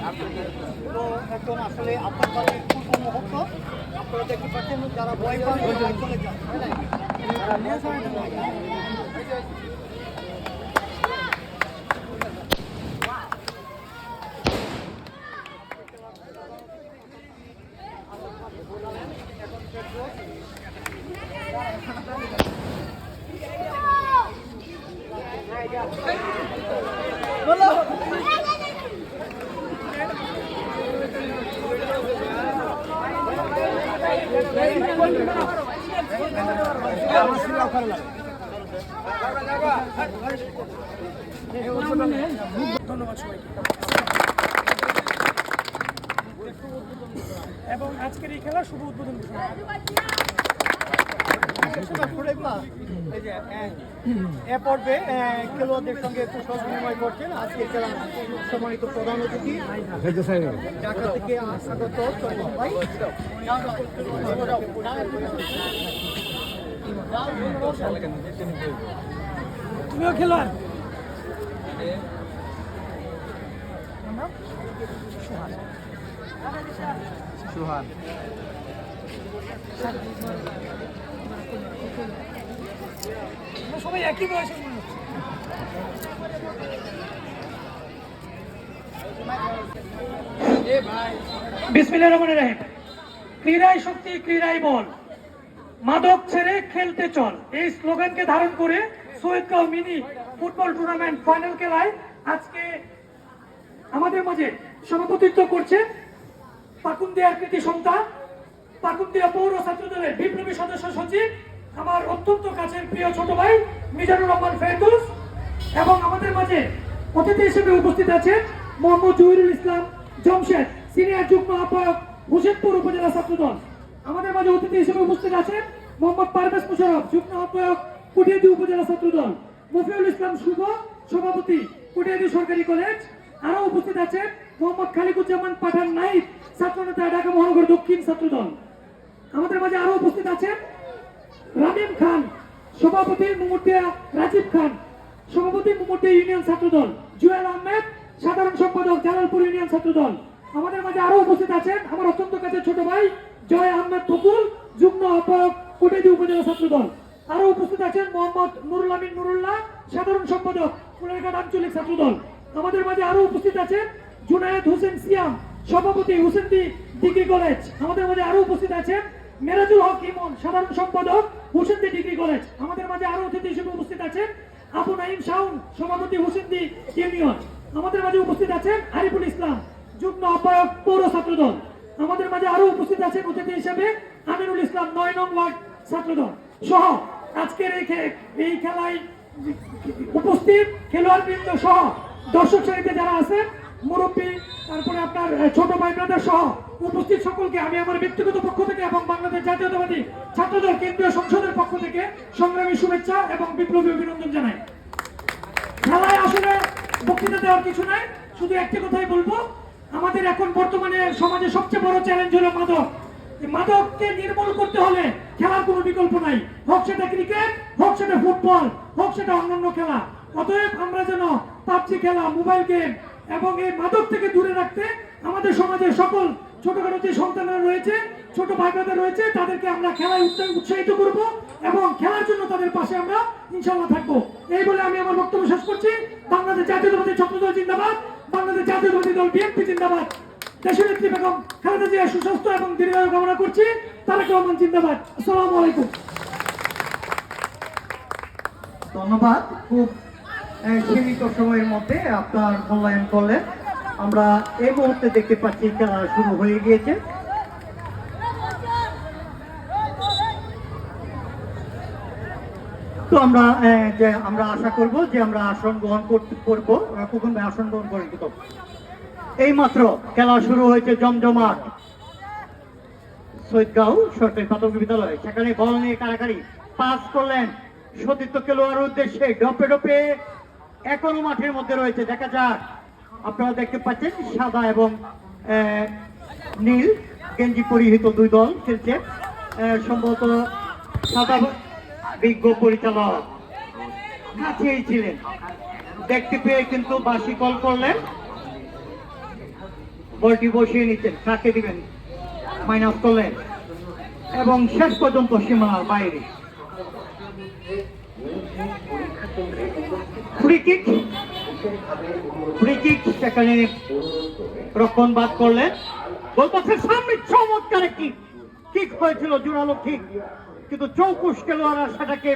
তো এখন আসলে আপনার দলের পূর্ব মুহূর্ত আপনারা দেখতে পাচ্ছেন যারা ভয় পান চলে যান। ধন্যবাদ সবাইকে। এবং আজকের এই খেলার শুভ উদ্বোধন ঘোষণা। এ পর্বে খেলোয়াড়দের সঙ্গে একটু বিনিময় করছেন আজকে খেলার সম্মানিত প্রধান অতিথি ঢাকা থেকে স্বাগত ভাই। তুমিও খেলোয়াড়। সুহান সবাই একই বয়সের মনে হচ্ছে। বিসমিল্লাহির রহমানির রহিম। ক্রীড়াই শক্তি, ক্রীড়াই বল, মাদক ছেড়ে খেলতে চল, এই স্লোগানকে ধারণ করে সৈয়দগাঁও মিনি ফুটবল টুর্নামেন্ট ফাইনাল খেলায় আজকে আমাদের মাঝে সভাপতিত্ব করছেন পাকুন্দিয়ার কৃতি সন্তান, পাকুন্দিয়া পৌর ছাত্র দলের বিপ্লবী সদস্য সচিব, আমার অত্যন্ত কাছের প্রিয় ছোট ভাই মিজানুর রহমান ফেরদৌস, এবং আমাদের মাঝে অতিথি হিসেবে উপস্থিত আছেন মোহাম্মদ জহিরুল ইসলাম জমশেদ, সিনিয়র যুগ্ম আহ্বায়ক হোসেনপুর উপজেলা ছাত্র দল। আমাদের মাঝে অতিথি হিসেবে উপস্থিত আছেন মোহাম্মদ পারভেজ মুশাররফ, যুগ্ম আহ্বায়ক কুটিয়াদি উপজেলা ছাত্র দল, মফিউল ইসলাম শুভ, সভাপতি কুটিয়াদি সরকারি কলেজ। আরও উপস্থিত আছেন মোহাম্মদ খালিকুজ্জামান পাঠান নাইব, ছাত্রনেতা ঢাকা মহানগর দক্ষিণ ছাত্র দল। আমাদের মাঝে আরো উপস্থিত আছেন রামিম খান, সভাপতি মুমুরদিয়া রাজীব খান, সভাপতি মুমুরদিয়া ইউনিয়ন ছাত্র দল, জুয়েল আহমেদ, সাধারণ সম্পাদক জালালপুর ইউনিয়ন ছাত্র দল। আমাদের মাঝে আরো উপস্থিত আছেন আমার অত্যন্ত কাছের ছোট ভাই জয় আহমেদ বকুল, যুগ্ম আহ্বায়ক কোটাদি উপজেলা ছাত্র দল। আরো উপস্থিত আছেন মোহাম্মদ নুরুল আমিন নুরুল্লাহ, সাধারণ সম্পাদক কুলারঘাট আঞ্চলিক ছাত্র দল। আমাদের মাঝে আরো উপস্থিত আছেন জুনায়েদ হোসেন সিয়াম, সভাপতি হোসেনদি ডিগ্রি কলেজ। আমাদের মাঝে আরো উপস্থিত আছেন মেরাজুল হক ইমন, সাধারণ সম্পাদক হোসেনদি ডিগ্রি কলেজ। আমাদের মাঝে আরো অতিথি হিসেবে উপস্থিত আছেন আবু নাইম শাওন, সভাপতি হোসেনদি ইউনিয়ন। আমাদের মাঝে উপস্থিত আছেন আরিফুল ইসলাম, যুগ্ম আহ্বায়ক পৌর ছাত্র দল। আমাদের মাঝে আরো উপস্থিত আছেন অতিথি হিসেবে আমিনুল ইসলাম, 9 নং ওয়ার্ড ছাত্র দল সহ আজকের এই খেলায় উপস্থিত খেলোয়াড় বৃন্দ সহ দর্শক শ্রেণীতে যারা আছেন, মুরব্বী, তারপরে আপনার ছোট ভাই ব্রাদার সহ উপস্থিত সকলকে আমি আমার ব্যক্তিগত পক্ষ থেকে এবং বাংলাদেশ জাতীয়তাবাদী ছাত্রদল কেন্দ্রীয় সংসদের পক্ষ থেকে সংগ্রামী শুভেচ্ছা এবং বিপ্লবী অভিনন্দন জানাই। খেলায় আসলে বক্তৃতা দেওয়ার কিছু নাই, শুধু একটি কথাই বলবো, আমাদের এখন বর্তমানে সমাজে সবচেয়ে বড় চ্যালেঞ্জ হলো মাদক। মাদককে নির্মূল করতে হলে খেলার কোনো বিকল্প নাই, হোক সেটা ক্রিকেট, হোক সেটা ফুটবল, হোক সেটা অন্যান্য খেলা। অতএব আমরা যেন পাবজি খেলা, মোবাইল গেম এবং এই মাদক থেকে দূরে রাখতে আমাদের সমাজের সকল ছোটখাটো যে সন্তানরা রয়েছে, ছোট ভাই বোনেরা রয়েছে, তাদেরকে আমরা খেলায় উৎসাহিত করব এবং খেলার জন্য তাদের পাশে আমরা ইনশাআল্লাহ থাকবো। এই বলে আমি আমার বক্তব্য শেষ করছি। বাংলাদেশ জাতীয়তাবাদী ছাত্রদল জিন্দাবাদ, বাংলাদেশ জাতীয়তাবাদী দল বিএনপি জিন্দাবাদ। দেশনেত্রী বেগম খালেদা জিয়ার সুস্বাস্থ্য এবং দীর্ঘায়ু কামনা করছি। তারেক রহমান জিন্দাবাদ। আসসালামু আলাইকুম। ধন্যবাদ। খুব সীমিত সময়ের মধ্যে আপনার মূল্যায়ন করলেন। আমরা এই মুহূর্তে দেখতে পাচ্ছি খেলা শুরু হয়ে গিয়েছে। তো আমরা আশা করব যে আমরা আসন গ্রহণ করবো। কখন আসন গ্রহণ করেন তো এই মাত্র খেলা শুরু হয়েছে জমজমাট সৈয়দগাঁও সরকারি প্রাথমিক বিদ্যালয়। সেখানে বল নিয়ে কারাকারি পাস করলেন সতীর্থ খেলোয়াড়ের উদ্দেশ্যে, ডপে ডপে এখনো মাঠের মধ্যে রয়েছে। দেখা যাক, আপনারা দেখতে পাচ্ছেন সাদা এবং নীল গেঞ্জি পরিহিত দুই দল খেলছে। সম্ভবত সাদা বিজ্ঞ পরিচালক কাছেই ছিলেন, দেখতে পেয়ে কিন্তু বাঁশি কল করলেন। বলটি বসিয়ে নিচ্ছেন, কাকে দিবেন, মাইনাস করলেন এবং শেষ পর্যন্ত সীমানার বাইরে। ফ্রি কিক সেখানে রক্ষণ বাদ করলেন, গোলপথের সামনে চমৎকার একটি কিক হয়েছিল, জোরালো কিক, কিন্তু চৌকুশ খেলোয়াড়রা সেটাকে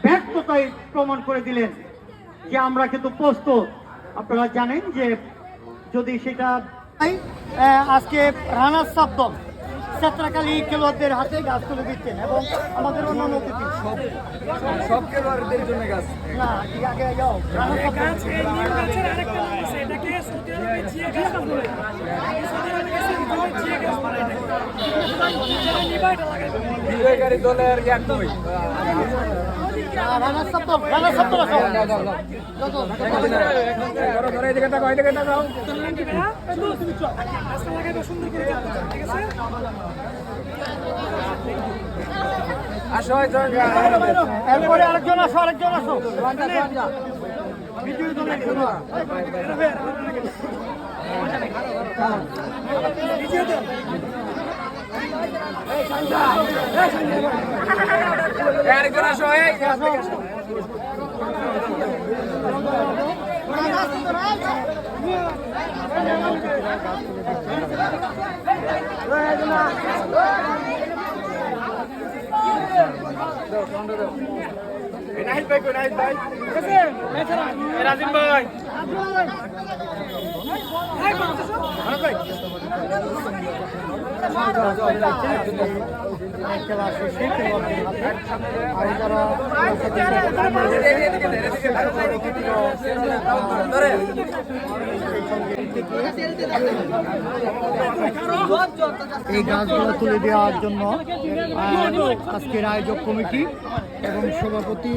ব্যর্থতায় প্রমাণ করে দিলেন যে আমরা কিন্তু প্রস্তুত। আপনারা জানেন যে যদি সেটা আজকে রানার শব্দ যাত্রাকালী খেলোয়াড়দের হাতে গাছ তুলে দিচ্ছেন এবং আমাদের অন্যান্য অতিথি সব খেলোয়াড়দের জন্য গাছ না আগে যাও রানার শব্দ বিজয়কারী দলের এক নয় রানার শব্দ এরপরে আরেকজন আসো বিজয়ী দলের খেলোয়াড় রাজিম ভাই খেলা শেষে আর যারা এই গাছগুলো তুলে দেওয়ার জন্য আজকের আয়োজক কমিটি এবং সভাপতি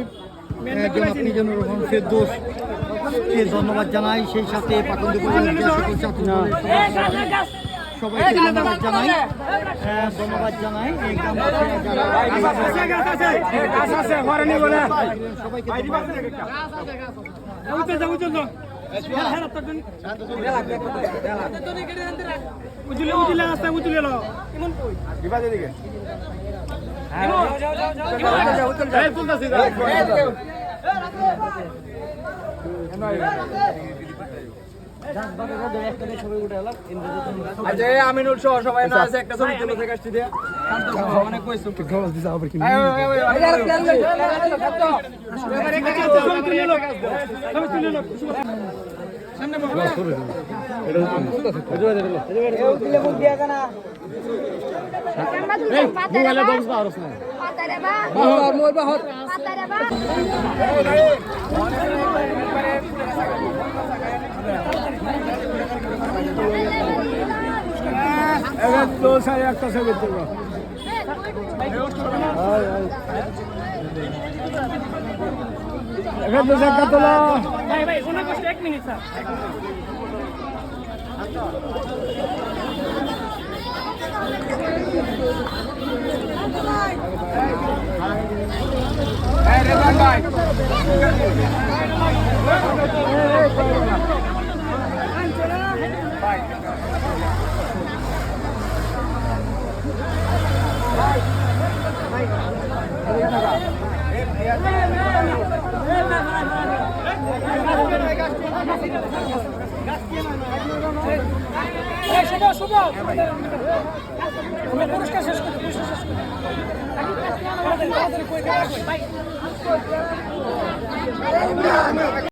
জনাব মিজানুর রহমান ফেরদৌসকে ধন্যবাদ জানাই, সেই সাথে পাকুন্দি সবাইকে ধন্যবাদ জানাই এই আমিনুল সহ সবাই না আছে একটা ছবি তুলে থেকে আসছি দিয়া মানে কইছো খাওয়া দিছে আবার কি একটা ছবি তুলবো এক মিনিট স্যার শুভ পুরস্কার শেষ করে